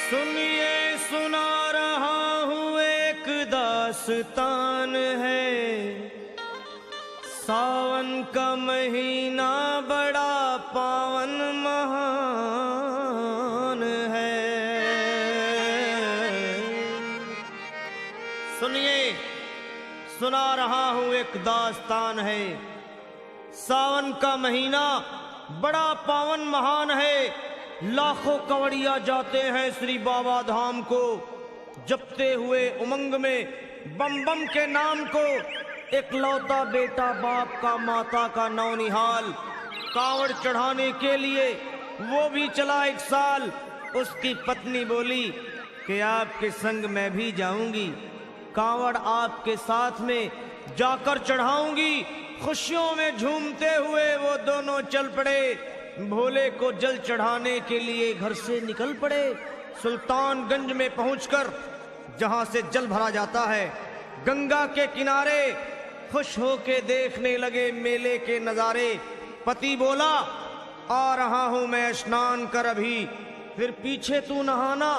सुनिए सुना रहा हूँ एक दास्तान है। सावन का महीना बड़ा पावन महान है। सुनिए सुना रहा हूँ एक दास्तान है। सावन का महीना बड़ा पावन महान है। लाखों कवड़िया जाते हैं श्री बाबा धाम को, जपते हुए उमंग में बम बम के नाम को। एक लौता बेटा बाप का माता का नौनिहाल कांवड़ चढ़ाने के लिए वो भी चला एक साल। उसकी पत्नी बोली कि आपके संग मैं भी जाऊंगी, कांवड़ आपके साथ में जाकर चढ़ाऊंगी। खुशियों में झूमते हुए वो दोनों चल पड़े। भोले को जल चढ़ाने के लिए घर से निकल पड़े। सुल्तानगंज में पहुंचकर जहां से जल भरा जाता है, गंगा के किनारे खुश होके देखने लगे मेले के नजारे। पति बोला आ रहा हूं मैं स्नान कर अभी, फिर पीछे तू नहाना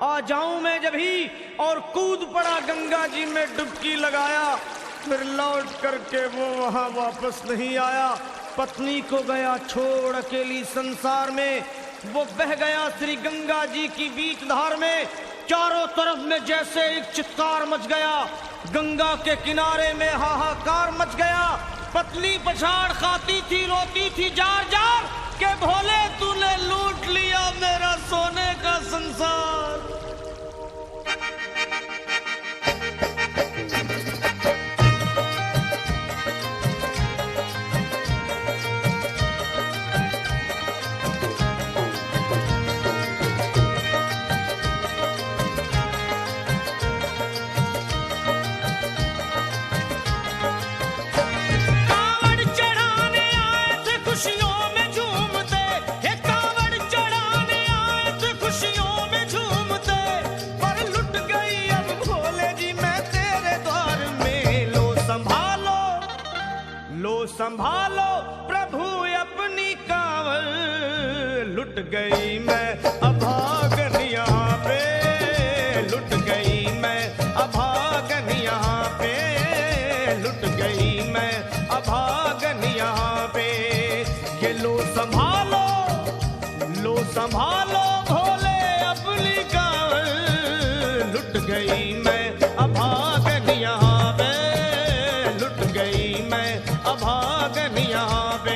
आ जाऊं मैं जभी। और कूद पड़ा गंगा जी में डुबकी लगाया। फिर लौट करके वो वहां वापस नहीं आया। पत्नी को गया छोड़ अकेली संसार में। वो बह गया श्री गंगा जी की बीच धार में। चारों तरफ में जैसे एक चित्कार मच गया, गंगा के किनारे में हाहाकार मच गया। पत्नी पछाड़ खाती थी, रोती थी जार जार के भोले तूने लूट लिया मेरा सोने का संसार। संभालो प्रभु अपनी कांवड़, लुट गई मैं अभागन यहाँ पे, लुट गई मैं अभागन यहाँ पे, लुट गई मैं अभागन यहाँ पे। ये लो संभालो भोले अपनी कांवड़, लुट गई मैं अभागन यहाँ पे, लुट गई मैं अभागन यहाँ पे।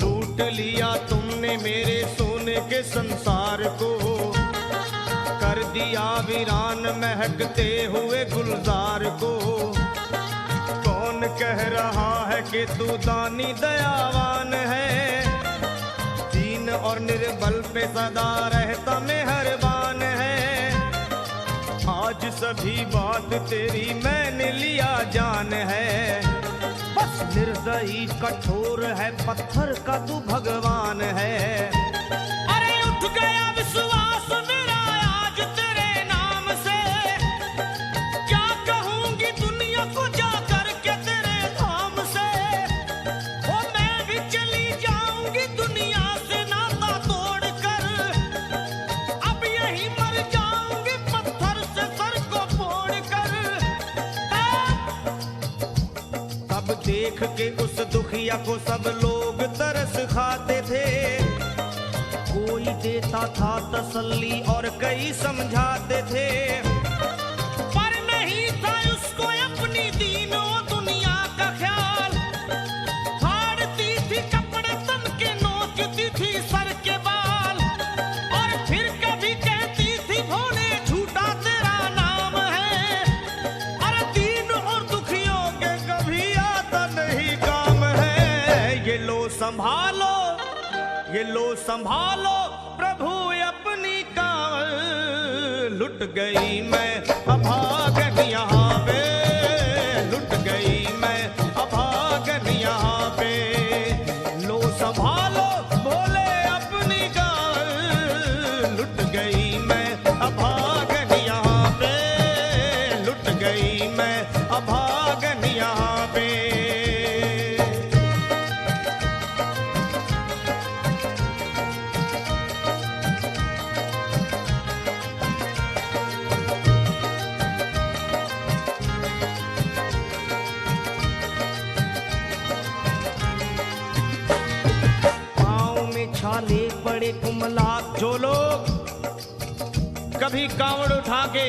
लूट लिया तुमने मेरे सोने के संसार को, कर दिया वीरान महकते हुए गुलजार को। कौन कह रहा है कि तू दानी दयावान है, दीन और निर्बल पे सदा रहता मेहरबान है। आज सभी बात तेरी मैंने लिया जान है, बस निर्दयी कठोर है पत्थर का तू भगवान है। अरे उठ गया विश्वास मेरा आज तेरे नाम से, क्या कहूंगी दुनिया को जा करके तेरे धाम से। ओ मैं भी चली जाऊंगी दुनिया से नाता तोड़कर, अब यही मर जाऊंगी पत्थर से सर को फोड़कर। तब देख के उस दुखिया को सब लोग तरस खाते थे, कोई देता था तसल्ली और कई समझाते थे। पर नहीं था उसको अपनी दीनों दुनिया का ख्याल, फाड़ती थी कपड़े तन के, नोचती थी सर के बाल। और फिर कभी कहती थी भोले झूठा तेरा नाम है, अरे दीन और दुखियों के कभी आता नहीं काम है। ये लो संभालो प्रभु अपनी कांवड़, लुट गई मैं अभागन यहाँ पे, लुट गई मैं अभागन यहाँ छाले पड़े कुमला। जो लोग कभी कांवड़ उठा के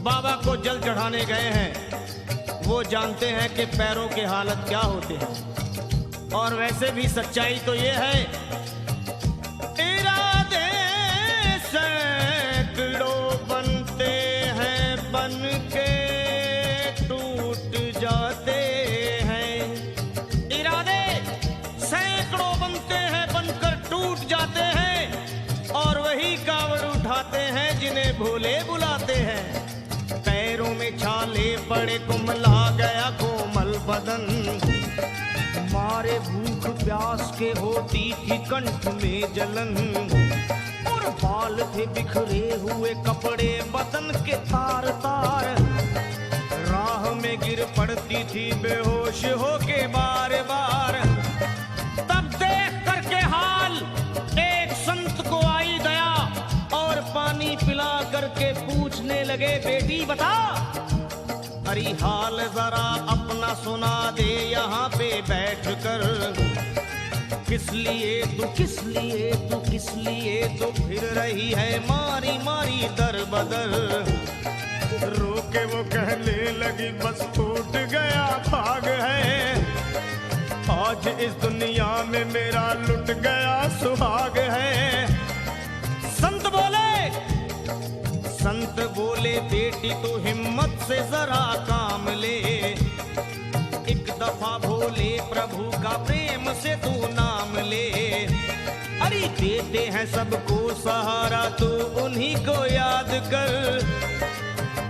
बाबा को जल चढ़ाने गए हैं वो जानते हैं कि पैरों के हालत क्या होते हैं। और वैसे भी सच्चाई तो ये है, इरादे सैकड़ों बनते हैं बन के टूट जाते हैं। इरादे सैकड़ों बनते हैं बनकर टूट जाते हैं और वही कांवड़ उठाते हैं जिन्हें भोले बुलाते हैं। पैरों में छाले पड़े कुमला गया कोमल बदन, मारे भूख प्यास के होती थी कंठ में जलन। और बाल थे बिखरे हुए कपड़े बदन के तार तार, राह में गिर पड़ती थी बेहोश होके बार बार। तब देख करके हाल एक संत को आई दया और पानी पिला करके पूछने लगे, बेटी बता अरे हाल जरा अपना सुना दे यहाँ पे बैठ कर। किस लिए तू किस लिए तू किस लिए तो फिर रही है मारी मारी दर बदर। रोके वो कहने लगी बस टूट गया भाग है, आज इस दुनिया में मेरा लुट गया सुहाग है। संत बोले बेटी तू हिम्मत से जरा काम ले, एक दफा भोले प्रभु का प्रेम से तू नाम ले। अरे देते हैं सबको सहारा तू उन्हीं को याद कर,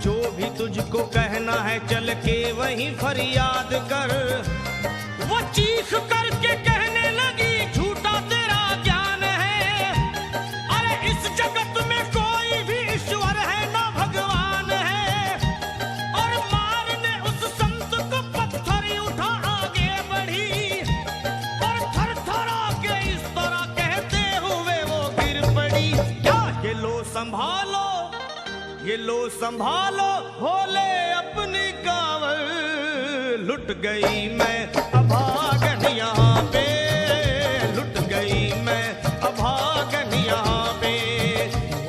जो भी तुझको कहना है चल के वहीं फरियाद कर। वो चीख करके कहने लगी झूठा तेरा ज्ञान है, अरे इस जगत में कोई भी ईश्वर है ना भगवान है। और मारने उस संत को पत्थर उठा आगे बढ़ी और थर थर आके इस तरह कहते हुए वो गिर पड़ी। क्या ये लो संभालो ये लो संभालो भोले अपनी कांवड़ लुट गई मैं अभागन यहाँ पे, लुट गई मैं अभागन यहाँ पे।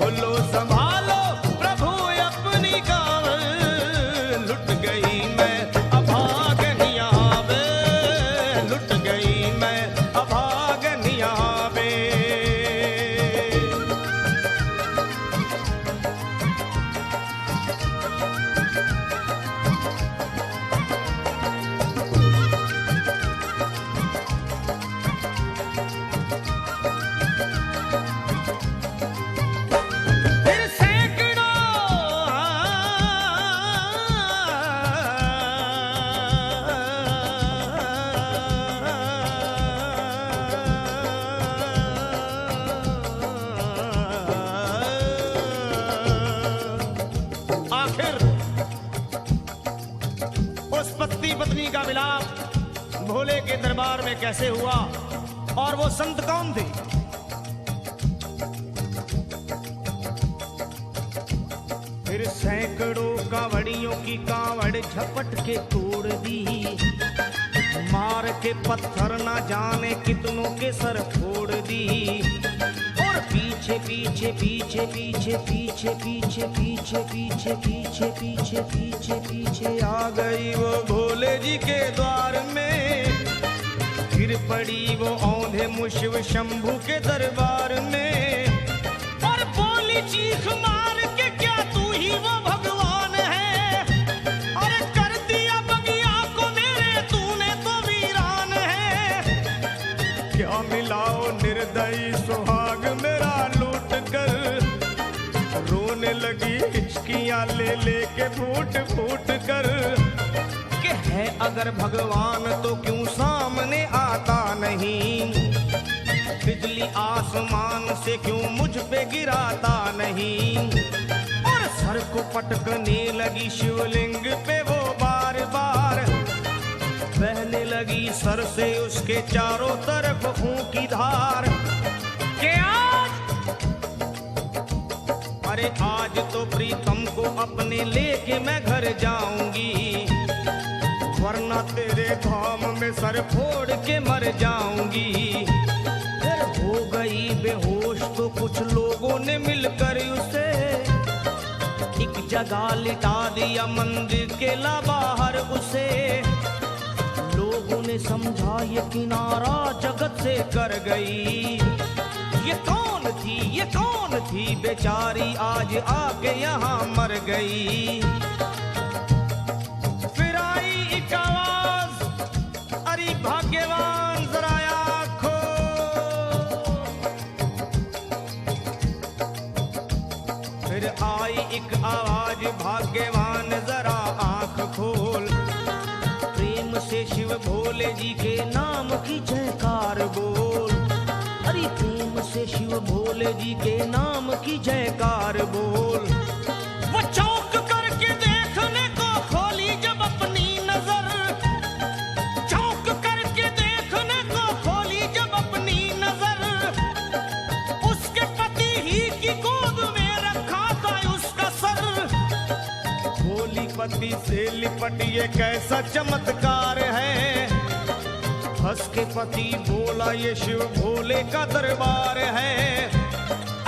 बोलो संभालो प्रभु अपनी कांवड़ लुट गई मैं अभागन यहाँ पे, लुट गई मैं अभागन यहाँ पे। पत्नी का मिलाप भोले के दरबार में कैसे हुआ और वो संत कौन थे? फिर सैकड़ों कांवड़ियों की कांवड़ झपट के तोड़ दी, मार के पत्थर ना जाने कितनों के सर फोड़ दी। और पीछे पीछे पीछे पीछे पीछे पीछे पीछे पीछे पीछे पीछे पीछे पीछे आ गई वो भोले जी के द्वार में। गिर पड़ी वो औंधे मुशिव शंभू के दरबार में और बोली चीख मार के क्या तू ही वो भगवान है? अरे कर दिया बगिया को मेरे तूने तो वीरान है। क्या मिलाओ निर्दयी सुहाग मेरा लूट कर, रोने लगी हिचकियां ले लेके फूट फूट कर। कि है अगर भगवान तो क्यों सामने आता नहीं, बिजली आसमान से क्यों मुझ पे गिराता नहीं। और सर को पटकने लगी शिवलिंग पे वो बार बार, बहने लगी सर से उसके चारों तरफ खून की धार। के अरे आज तो प्रीतम को अपने लेके मैं घर जाऊंगी, वरना तेरे धाम में सर फोड़ के मर जाऊंगी। फिर हो कुछ लोगों ने मिलकर उसे एक जगह लिटा दिया मंदिर के ला बाहर उसे। लोगों ने समझा ये किनारा जगत से कर गई। ये कौन थी बेचारी आज आके यहाँ मर गई। फिर आई एक आवाज, अरे भाग्यवान जरा आँखो। फिर आई एक आवाज, भाग्यवान जरा आँख खोल। प्रेम से शिव भोले जी के नाम की जयकार बोल। अरे प्रेम से शिव भोले जी के नाम की जयकार बोल। वो चौंक करके देखने को खोली जब अपनी नजर, चौंक करके देखने को खोली जब अपनी नजर। उसके पति ही की गोद में रखा था उसका सर। भोली पति से लिपट ये कैसा चमत्कार है। हंस के पति बोला ये शिव भोले का दरबार है।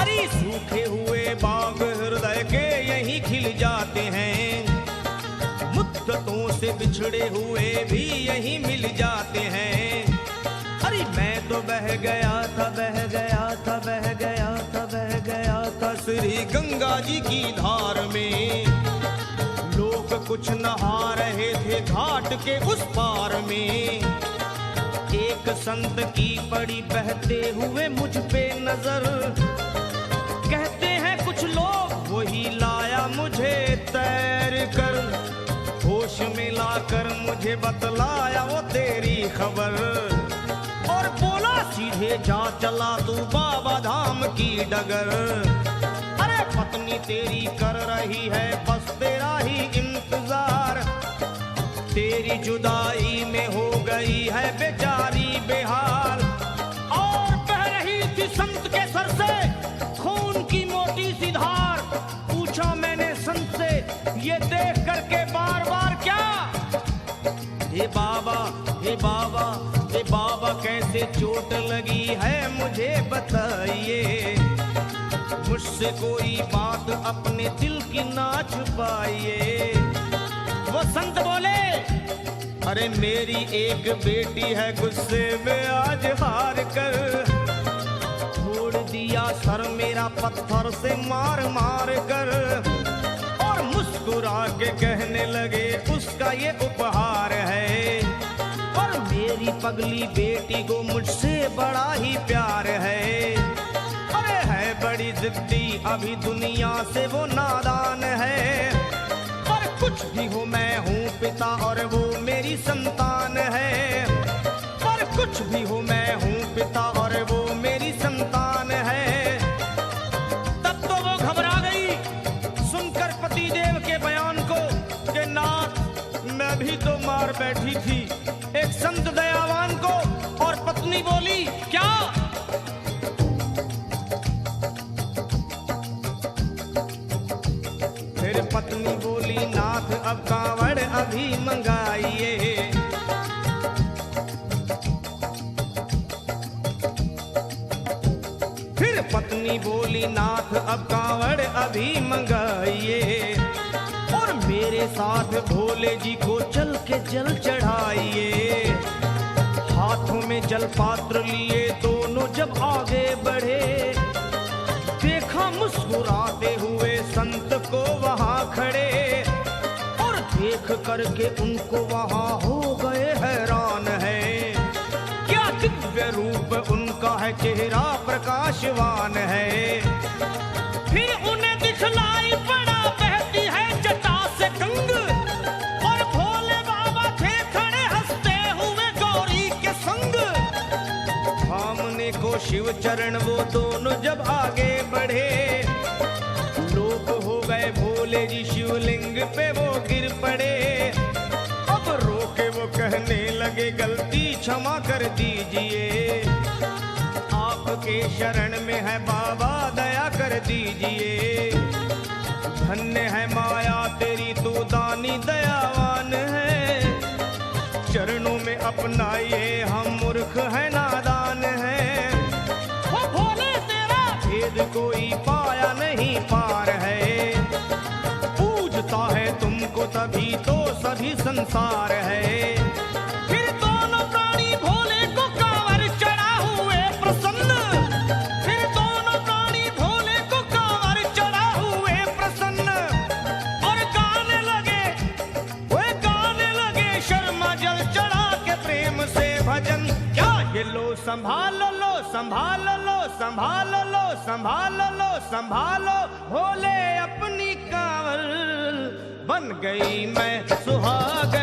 अरे सूखे हुए बाग हृदय के यहीं खिल जाते हैं। मुद्दतों से बिछड़े हुए भी यहीं मिल जाते हैं। अरे मैं तो बह गया था, बह गया था, बह गया था, बह गया था श्री गंगा जी की धार में। लोग कुछ नहा रहे थे घाट के उस पार में। एक संत की पड़ी बहते हुए मुझ पे नजर। कहते हैं कुछ लोग वही लाया मुझे तैर कर। होश में लाकर मुझे बतलाया वो तेरी खबर। और बोला सीधे जा चला तू बाबा धाम की डगर। अरे पत्नी तेरी कर रही है बस तेरा ही इंतजार। तेरी जुदाई में हो गई है बेचारी बेहाल। और बह रही थी संत के सर से खून की मोटी सी धार। पूछा मैंने संत से ये देख करके बार बार क्या। हे बाबा, हे बाबा, हे बाबा कैसे चोट लगी है मुझे बताइए। मुझसे कोई बात अपने दिल की ना छुपाइए। वो संत बोले अरे मेरी एक बेटी है गुस्से में आज हार कर। छोड़ दिया सर मेरा पत्थर से मार मार कर। और मुस्कुरा के कहने लगे उसका ये उपहार है। और मेरी पगली बेटी को मुझसे बड़ा ही प्यार है। अरे है बड़ी जिद्दी अभी दुनिया से वो नादान है। कुछ भी हो मैं हूँ पिता और वो मेरी संतान है। पर कुछ भी हो मैं हूँ पिता और वो मेरी संतान है। तब तो वो घबरा गई सुनकर पतिदेव के बयान को कि नाथ मैं भी तो मार बैठी थी एक संत दयावान को। और पत्नी बोली क्या। फिर पत्नी बोली नाथ अब कांवड़ अभी मंगाइए। फिर पत्नी बोली नाथ अब कांवड़ अभी मंगाइए। और मेरे साथ भोले जी को चल के जल चढ़ाइए। हाथों में जल पात्र लिए दोनों जब आगे बढ़े। देखा मुस्कुराते हुए संत को वहां खड़े। और देख करके उनको वहां हो गए हैरान है। क्या दिव्य रूप उनका है, चेहरा प्रकाशवान है। फिर उन्हें दिखलाई पड़ा बहती है जटा से गंग। और भोले बाबा थे खड़े हंसते हुए गौरी के संग। सामने को शिव चरण वो दोनों जब आगे बढ़े। लोग हो गए भोले जी शिवलिंग पे वो गिर पड़े। अब रोके वो कहने लगे गलती क्षमा कर दीजिए। आपके शरण में है बाबा दया कर दीजिए। धन्य है माया तेरी तू दानी दयावान है। चरणों में अपनाइए हम मूर्ख है नादान है। वो भोले तेरा भेद कोई पाया नहीं पार है। पूजता है तुमको तभी तो सभी संसार है। फिर दोनों प्राणी भोले को कांवर चढ़ा हुए प्रसन्न, फिर दोनों प्राणी भोले को कांवर चढ़ा हुए प्रसन्न, और गाने लगे शर्मा जल चढ़ा के प्रेम से भजन। क्या ये लो संभाल लो संभाल लो संभाल लो संभाल लो संभालो, भोले अपनी कांवर बन गई मैं सुहागन।